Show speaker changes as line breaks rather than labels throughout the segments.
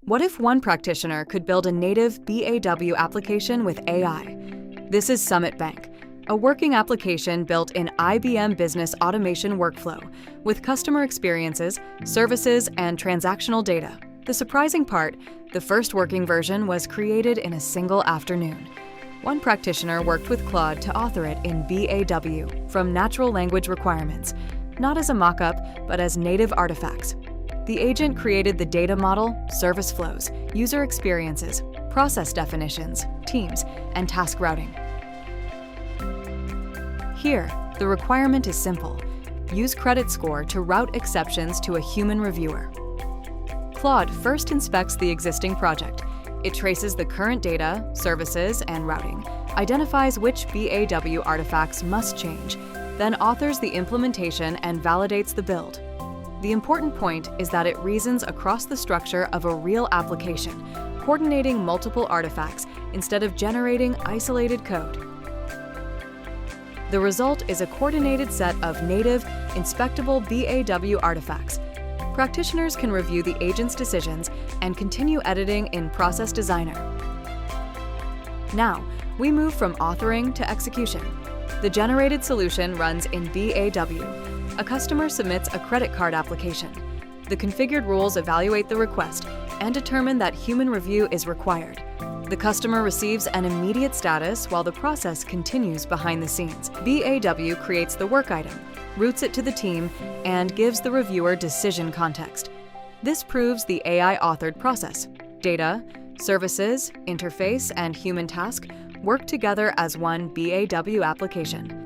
What if one practitioner could build a native BAW application with AI? This is Summit Bank, a working application built in IBM Business Automation Workflow with customer experiences, services, and transactional data. The surprising part, the first working version was created in a single afternoon. One practitioner worked with Claude to author it in BAW from natural language requirements, not as a mock-up, but as native artifacts. The agent created the data model, service flows, user experiences, process definitions, teams, and task routing. Here, the requirement is simple. Use credit score to route exceptions to a human reviewer. Claude first inspects the existing project. It traces the current data, services, and routing, identifies which BAW artifacts must change, then authors the implementation and validates the build. The important point is that it reasons across the structure of a real application, coordinating multiple artifacts instead of generating isolated code. The result is a coordinated set of native, inspectable BAW artifacts. Practitioners can review the agent's decisions and continue editing in Process Designer. Now, we move from authoring to execution. The generated solution runs in BAW. A customer submits a credit card application. The configured rules evaluate the request and determine that human review is required. The customer receives an immediate status while the process continues behind the scenes. BAW creates the work item, routes it to the team, and gives the reviewer decision context. This proves the AI-authored process. Data, services, interface, and human task work together as one BAW application.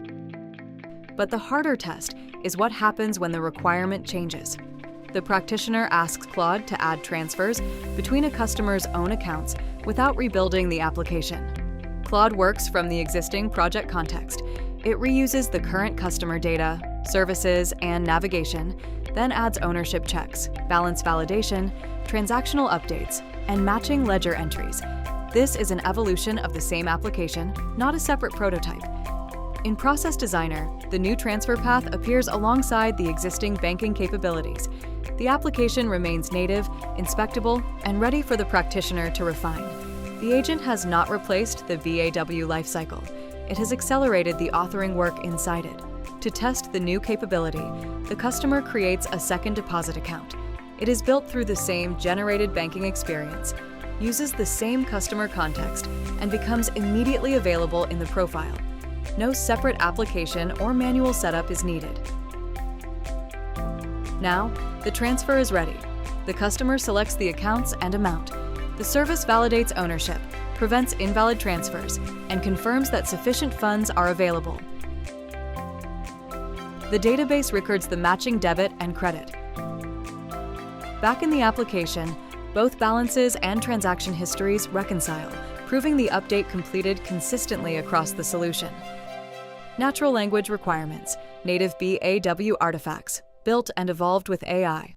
But the harder test is what happens when the requirement changes. The practitioner asks Claude to add transfers between a customer's own accounts without rebuilding the application. Claude works from the existing project context. It reuses the current customer data, services, and navigation, then adds ownership checks, balance validation, transactional updates, and matching ledger entries. This is an evolution of the same application, not a separate prototype. In Process Designer, the new transfer path appears alongside the existing banking capabilities. The application remains native, inspectable, and ready for the practitioner to refine. The agent has not replaced the BAW lifecycle. It has accelerated the authoring work inside it. To test the new capability, the customer creates a second deposit account. It is built through the same generated banking experience, uses the same customer context, and becomes immediately available in the profile. No separate application or manual setup is needed. Now, the transfer is ready. The customer selects the accounts and amount. The service validates ownership, prevents invalid transfers, and confirms that sufficient funds are available. The database records the matching debit and credit. Back in the application, both balances and transaction histories reconcile, proving the update completed consistently across the solution. Natural language requirements, native BAW artifacts, built and evolved with AI.